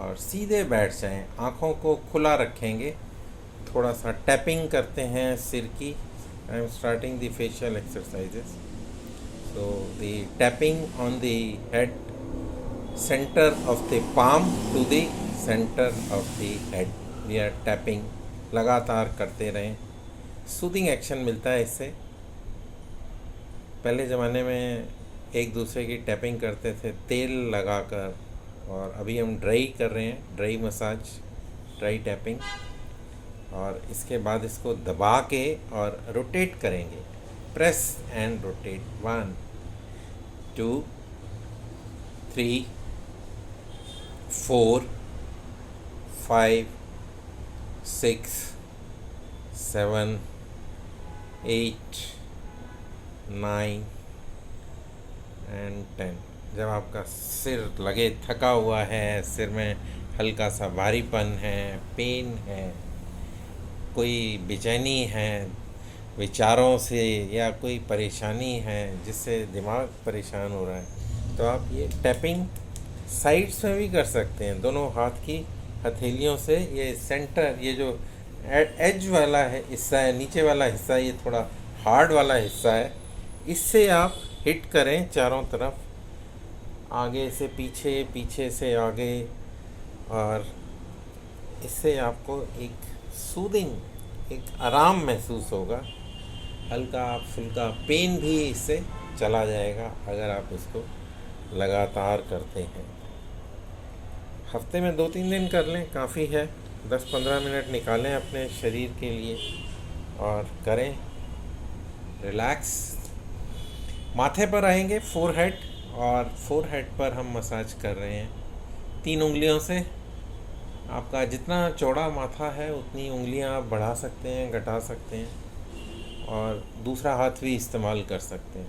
और सीधे बैठ जाएं, आँखों को खुला रखेंगे, थोड़ा सा टैपिंग करते हैं सिर की। I am starting the facial exercises. So the tapping on the head, centre of the palm to the centre of the head, we are tapping, लगातार करते रहें। सूदिंग एक्शन मिलता है इससे। पहले ज़माने में एक दूसरे की टैपिंग करते थे तेल लगाकर, और अभी हम ड्राई कर रहे हैं, ड्राई मसाज, ड्राई टैपिंग। और इसके बाद इसको दबा के और रोटेट करेंगे, प्रेस एंड रोटेट, 1 2 3 4 5 6 7 8 9 एंड 10। जब आपका सिर लगे थका हुआ है, सिर में हल्का सा भारीपन है, पेन है, कोई बेचैनी है विचारों से, या कोई परेशानी है जिससे दिमाग परेशान हो रहा है, तो आप ये टैपिंग साइड्स में भी कर सकते हैं, दोनों हाथ की हथेलियों से। ये सेंटर, ये जो एज वाला है हिस्सा है, नीचे वाला हिस्सा, ये थोड़ा हार्ड वाला हिस्सा है, इससे आप हिट करें चारों तरफ, आगे से पीछे, पीछे से आगे, और इससे आपको एक सूदिंग, एक आराम महसूस होगा। हल्का फुल्का पेन भी इससे चला जाएगा अगर आप इसको लगातार करते हैं। हफ्ते में 2-3 दिन कर लें, काफ़ी है। 10-15 मिनट निकालें अपने शरीर के लिए और करें, रिलैक्स। माथे पर आएंगे, फोरहेड, और फोरहेड पर हम मसाज कर रहे हैं 3 उंगलियों से। आपका जितना चौड़ा माथा है उतनी उंगलियां आप बढ़ा सकते हैं, घटा सकते हैं, और दूसरा हाथ भी इस्तेमाल कर सकते हैं।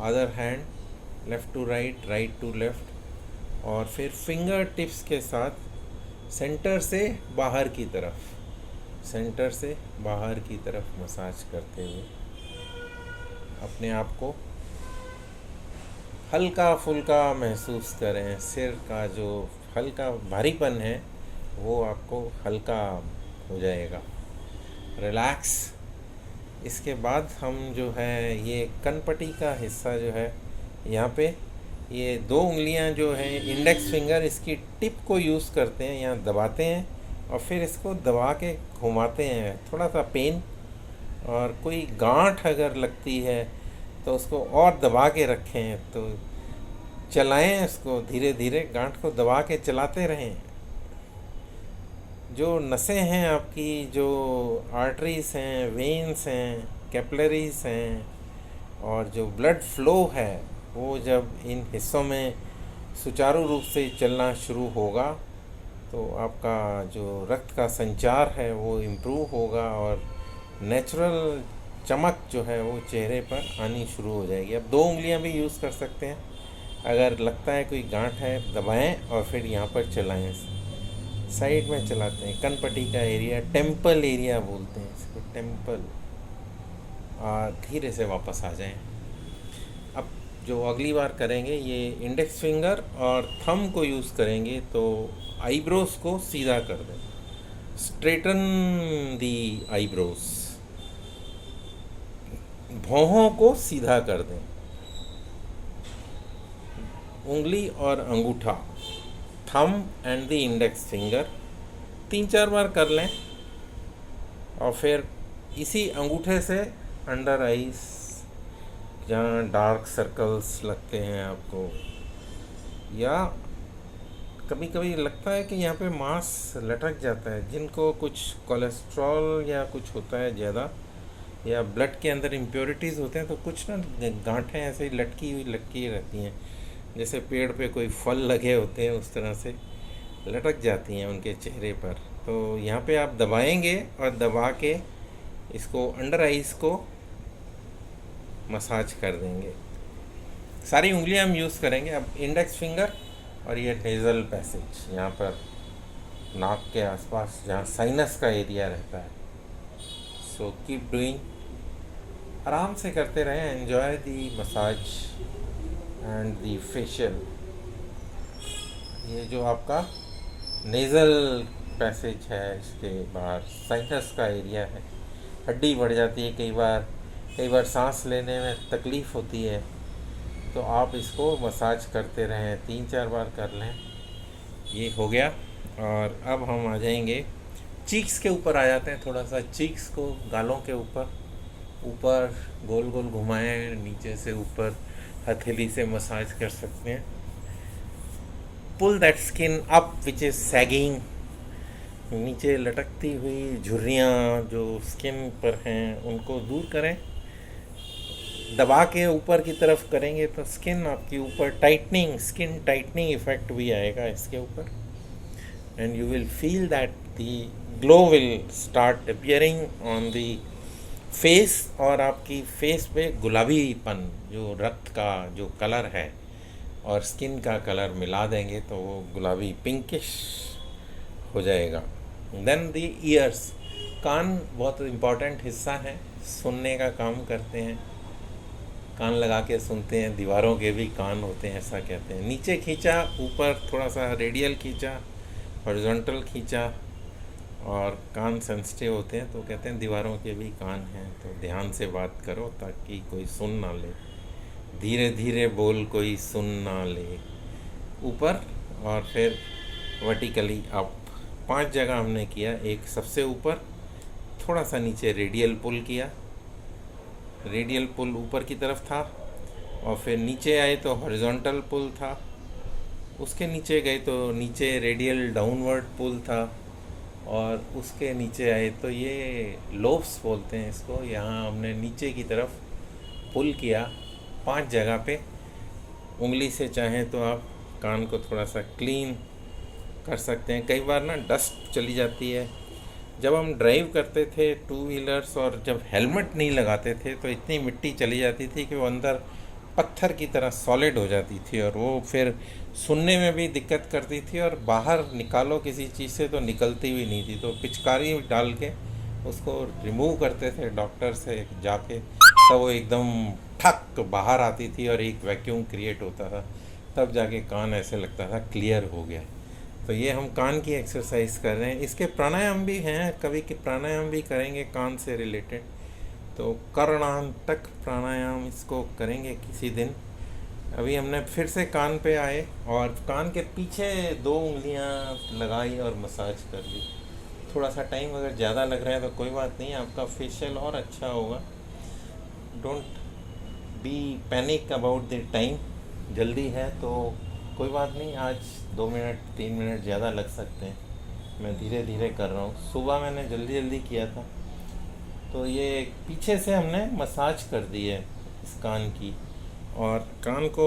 Other hand, left to right, right to left, और फिर फिंगर टिप्स के साथ सेंटर से बाहर की तरफ, सेंटर से बाहर की तरफ मसाज करते हुए अपने आप को हल्का फुल्का महसूस करें। सिर का जो हल्का भारीपन है वो आपको हल्का हो जाएगा, रिलैक्स। इसके बाद हम जो है ये कनपट्टी का हिस्सा जो है, यहाँ पे ये 2 उंगलियाँ जो हैं, इंडेक्स फिंगर, इसकी टिप को यूज़ करते हैं, यहाँ दबाते हैं और फिर इसको दबा के घुमाते हैं। थोड़ा सा पेन, और कोई गांठ अगर लगती है तो उसको और दबा के रखें, तो चलाएं इसको धीरे धीरे, गांठ को दबा के चलाते रहें। जो नसें हैं आपकी, जो आर्टरीज हैं, वेन्स हैं, कैपिलरीज हैं, और जो ब्लड फ्लो है, वो जब इन हिस्सों में सुचारू रूप से चलना शुरू होगा तो आपका जो रक्त का संचार है वो इम्प्रूव होगा, और नेचुरल चमक जो है वो चेहरे पर आनी शुरू हो जाएगी। अब 2 उंगलियां भी यूज़ कर सकते हैं। अगर लगता है कोई गांठ है, दबाएं और फिर यहाँ पर चलाएं, साइड में चलाते हैं। कनपट्टी का एरिया, टेम्पल एरिया बोलते हैं इसको, टेम्पल। और धीरे से वापस आ जाएं। अब जो अगली बार करेंगे, ये इंडेक्स फिंगर और थंब को यूज़ करेंगे, तो आईब्रोज को सीधा कर दें, स्ट्रेटन दी आईब्रोज, भौहों को सीधा कर दें। उंगली और अंगूठा, thumb and the index finger 3-4 बार कर लें, और फिर इसी अंगूठे से अंडर आईज, जहाँ डार्क सर्कल्स लगते हैं आपको, या कभी कभी लगता है कि यहाँ पे मांस लटक जाता है, जिनको कुछ कोलेस्ट्रॉल या कुछ होता है ज़्यादा, या ब्लड के अंदर इम्प्योरिटीज़ होते हैं, तो कुछ ना गांठें ऐसे ही लटकी रहती हैं, जैसे पेड़ पे कोई फल लगे होते हैं उस तरह से लटक जाती हैं उनके चेहरे पर। तो यहाँ पे आप दबाएंगे और दबा के इसको अंडर आइज़ को मसाज कर देंगे। सारी उंगलियां हम यूज़ करेंगे। अब इंडेक्स फिंगर और ये नेज़ल पैसेज, यहाँ पर नाक के आसपास जहाँ साइनस का एरिया रहता है। सो कीप डूइंग, आराम से करते रहें, enjoy the massage and the facial. ये जो आपका नेज़ल पैसेज है, इसके बाहर साइनस का एरिया है, हड्डी बढ़ जाती है कई बार सांस लेने में तकलीफ़ होती है। तो आप इसको मसाज करते रहें, 3-4 बार कर लें। ये हो गया। और अब हम आ जाएंगे चीक्स के ऊपर, आ जाते हैं थोड़ा सा चीक्स को, गालों के ऊपर ऊपर गोल गोल घुमाएं, नीचे से ऊपर हथेली से मसाज कर सकते हैं। Pull that skin up which is sagging, नीचे लटकती हुई झुर्रियाँ जो स्किन पर हैं उनको दूर करें। दबा के ऊपर की तरफ करेंगे तो स्किन आपकी ऊपर टाइटनिंग, स्किन टाइटनिंग इफेक्ट भी आएगा इसके ऊपर। And you will feel that the glow will start appearing on the face, और आपकी फेस पे गुलाबीपन, जो रक्त का जो कलर है और स्किन का कलर मिला देंगे तो वो गुलाबी पिंकिश हो जाएगा। देन द ईयर्स, कान बहुत इम्पॉर्टेंट हिस्सा है, सुनने का काम करते हैं, कान लगा के सुनते हैं, दीवारों के भी कान होते हैं ऐसा कहते हैं। नीचे खींचा, ऊपर थोड़ा सा रेडियल खींचा, हॉरिजॉन्टल खींचा, और कान सेंसिटिव होते हैं तो कहते हैं दीवारों के भी कान हैं। तो ध्यान से बात करो ताकि कोई सुन ना ले, धीरे धीरे बोल, कोई सुन ना ले। ऊपर और फिर वर्टिकली अप, 5 जगह हमने किया। एक सबसे ऊपर, थोड़ा सा नीचे रेडियल पुल किया, रेडियल पुल ऊपर की तरफ था, और फिर नीचे आए तो हॉरिजॉन्टल पुल था, उसके नीचे गए तो नीचे रेडियल डाउनवर्ड पुल था, और उसके नीचे आए तो ये लोब्स बोलते हैं इसको, यहाँ हमने नीचे की तरफ पुल किया 5 जगह पे। उंगली से चाहें तो आप कान को थोड़ा सा क्लीन कर सकते हैं। कई बार ना डस्ट चली जाती है, जब हम ड्राइव करते थे 2 व्हीलर्स और जब हेलमेट नहीं लगाते थे तो इतनी मिट्टी चली जाती थी कि वो अंदर पत्थर की तरह सॉलिड हो जाती थी, और वो फिर सुनने में भी दिक्कत करती थी, और बाहर निकालो किसी चीज़ से तो निकलती भी नहीं थी। तो पिचकारी डाल के उसको रिमूव करते थे डॉक्टर से जाके, तब वो एकदम ठक बाहर आती थी और एक वैक्यूम क्रिएट होता था, तब जाके कान ऐसे लगता था क्लियर हो गया। तो ये हम कान की एक्सरसाइज कर रहे हैं। इसके प्राणायाम भी हैं, कभी के प्राणायाम भी करेंगे कान से रिलेटेड, तो कर्णांतक प्राणायाम इसको करेंगे किसी दिन। अभी हमने फिर से कान पे आए और कान के पीछे 2 उंगलियां लगाई और मसाज कर ली। थोड़ा सा टाइम अगर ज़्यादा लग रहा है तो कोई बात नहीं, आपका फेशियल और अच्छा होगा। Don't be panic about the time, जल्दी है तो कोई बात नहीं, आज 2 मिनट 3 मिनट ज़्यादा लग सकते हैं, मैं धीरे धीरे कर रहा हूँ। सुबह मैंने जल्दी जल्दी किया था, तो ये पीछे से हमने मसाज कर दी है इस कान की। और कान को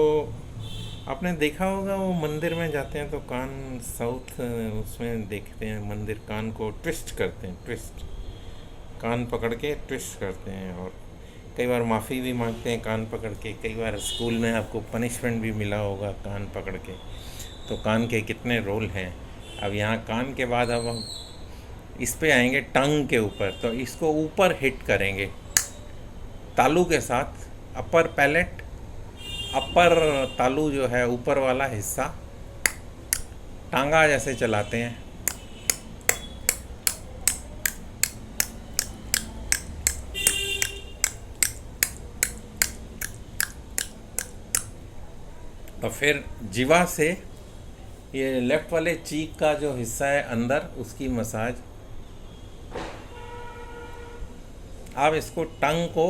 आपने देखा होगा, वो मंदिर में जाते हैं तो कान साउथ उसमें देखते हैं मंदिर, कान को ट्विस्ट करते हैं, ट्विस्ट, कान पकड़ के ट्विस्ट करते हैं, और कई बार माफ़ी भी मांगते हैं कान पकड़ के। कई बार स्कूल में आपको पनिशमेंट भी मिला होगा कान पकड़ के। तो कान के कितने रोल हैं। अब यहाँ कान के बाद अब हम इस पे आएंगे टंग के ऊपर, तो इसको ऊपर हिट करेंगे तालू के साथ, अपर पैलेट, अपर तालू जो है ऊपर वाला हिस्सा, टांगा जैसे चलाते हैं। तो फिर जीवा से ये लेफ़्ट वाले चीक का जो हिस्सा है अंदर, उसकी मसाज। आप इसको टंग को,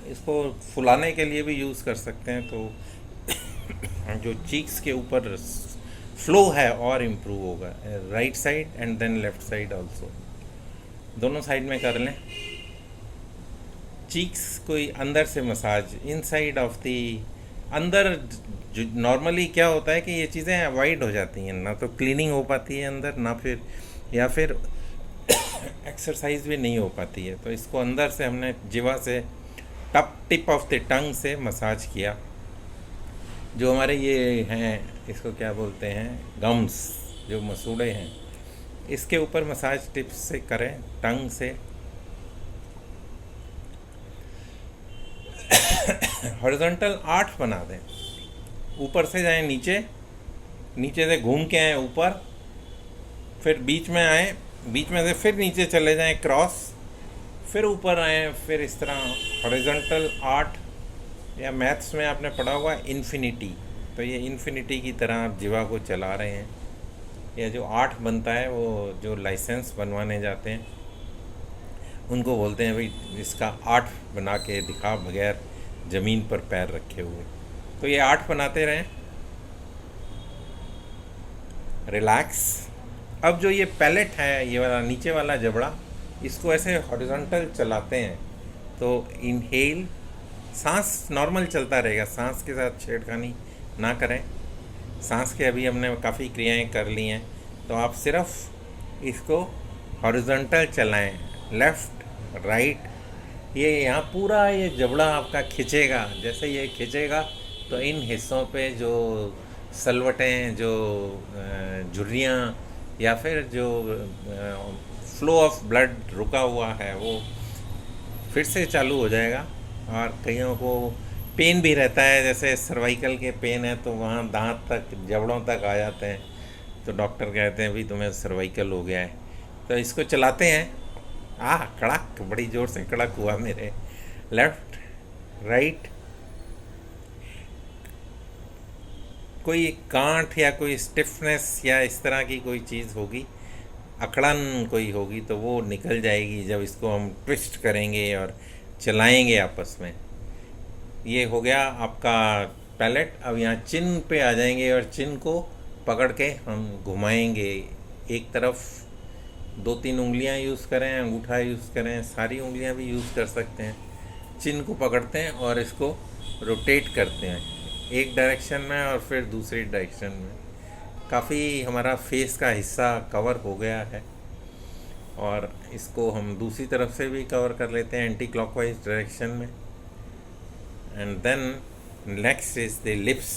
इसको फुलाने के लिए भी यूज़ कर सकते हैं, तो जो चीक्स के ऊपर फ्लो है और इम्प्रूव होगा। Right side and then left side also, दोनों साइड में कर लें। चीक्स कोई अंदर से मसाज, इनसाइड ऑफ दी, अंदर जो नॉर्मली क्या होता है कि ये चीज़ें अवॉइड हो जाती हैं, ना तो क्लीनिंग हो पाती है अंदर, ना फिर या फिर एक्सरसाइज भी नहीं हो पाती है। तो इसको अंदर से हमने जीवा से टिप ऑफ द टंग से मसाज किया। जो हमारे ये हैं, इसको क्या बोलते हैं, गम्स, जो मसूड़े हैं, इसके ऊपर मसाज टिप्स से करें, टंग से। हॉरिजॉन्टल 8 बना दें, ऊपर से जाएं नीचे, नीचे से घूम के आए ऊपर, फिर बीच में आए, बीच में से फिर नीचे चले जाएं क्रॉस, फिर ऊपर आए, फिर इस तरह हॉरिजॉन्टल 8, या मैथ्स में आपने पढ़ा होगा इन्फिनिटी, तो ये इन्फिनिटी की तरह आप जीवा को चला रहे हैं। या जो 8 बनता है वो जो लाइसेंस बनवाने जाते हैं उनको बोलते हैं भाई इसका 8 बना के दिखा बगैर ज़मीन पर पैर रखे हुए। तो ये 8 बनाते रहें। रिलैक्स। अब जो ये पैलेट है, ये वाला नीचे वाला जबड़ा, इसको ऐसे हॉरिजॉन्टल चलाते हैं तो इनहेल, सांस नॉर्मल चलता रहेगा, सांस के साथ छेड़खानी ना करें। सांस के अभी हमने काफ़ी क्रियाएं कर ली हैं, तो आप सिर्फ इसको हॉरिजॉन्टल चलाएं, लेफ़्ट राइट। ये यहाँ पूरा ये जबड़ा आपका खिंचेगा, जैसे ये खिंचेगा तो इन हिस्सों पे जो सलवटें, जो झुर्रियाँ या फिर जो फ्लो ऑफ ब्लड रुका हुआ है वो फिर से चालू हो जाएगा। और कईयों को पेन भी रहता है, जैसे सर्वाइकल के पेन है तो वहाँ दांत तक, जबड़ों तक आ जाते हैं, तो डॉक्टर कहते हैं भाई तुम्हें सर्वाइकल हो गया है। तो इसको चलाते हैं, कड़क, बड़ी ज़ोर से कड़क हुआ मेरे। Left right. कोई गांठ या कोई स्टिफनेस या इस तरह की कोई चीज़ होगी, अकड़न कोई होगी, तो वो निकल जाएगी जब इसको हम ट्विस्ट करेंगे और चलाएंगे आपस में। ये हो गया आपका पैलेट। अब यहाँ चिन पे आ जाएंगे और चिन को पकड़ के हम घुमाएंगे एक तरफ। 2-3 उंगलियाँ यूज़ करें, अंगूठा यूज़ करें, सारी उंगलियाँ भी यूज़ कर सकते हैं। चिन को पकड़ते हैं और इसको रोटेट करते हैं एक डायरेक्शन में और फिर दूसरी डायरेक्शन में। काफ़ी हमारा फेस का हिस्सा कवर हो गया है और इसको हम दूसरी तरफ से भी कवर कर लेते हैं एंटी क्लॉकवाइज डायरेक्शन में। And then next is the lips.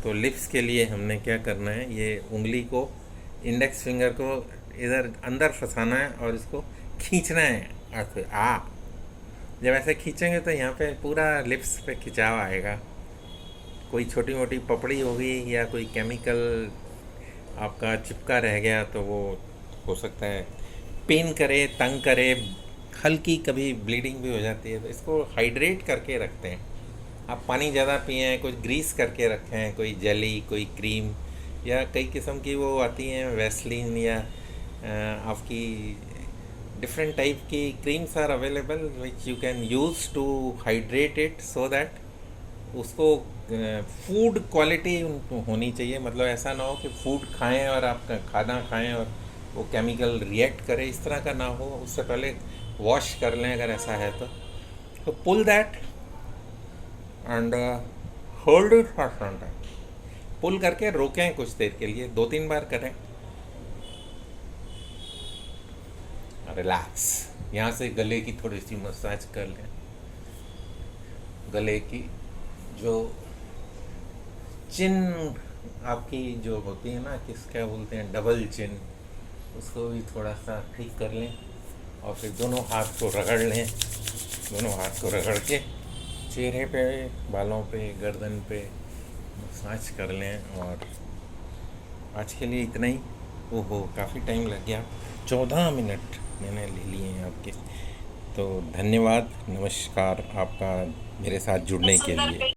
तो लिप्स के लिए हमने क्या करना है, ये उंगली को, इंडेक्स फिंगर को इधर अंदर फंसाना है और इसको खींचना है। जब ऐसे खींचेंगे तो यहाँ पे पूरा लिप्स पे खिंचाव आएगा। कोई छोटी मोटी पपड़ी होगी या कोई केमिकल आपका चिपका रह गया तो वो हो सकता है पेन करे, तंग करे, हल्की कभी ब्लीडिंग भी हो जाती है। तो इसको हाइड्रेट करके रखते हैं। आप पानी ज़्यादा पिएं, कुछ ग्रीस करके रखें, कोई जेली, कोई क्रीम, या कई किस्म की वो आती हैं वैसलीन, या आपकी डिफरेंट टाइप की creams are available which you can use to hydrate it, so that उसको फूड क्वालिटी होनी चाहिए। मतलब ऐसा ना हो कि फूड खाएं और आप खाना खाएं और वो केमिकल रिएक्ट करे, इस तरह का ना हो। उससे पहले वॉश कर लें अगर ऐसा है तो pull that and hold it for some time. Pull करके रोकें कुछ देर के लिए, 2-3 बार करें। रिलैक्स। यहाँ से गले की थोड़ी सी मसाज कर लें। गले की जो चिन आपकी जो होती है ना, क्या बोलते हैं, डबल चिन, उसको भी थोड़ा सा ठीक कर लें और फिर दोनों हाथ को रगड़ लें। दोनों हाथ को रगड़ के चेहरे पे, बालों पे, गर्दन पे मसाज कर लें। और आज के लिए इतना ही। ओहो, काफ़ी टाइम लग गया, 14 मिनट मैंने ले लिए हैं आपके। तो धन्यवाद, नमस्कार आपका मेरे साथ जुड़ने के लिए।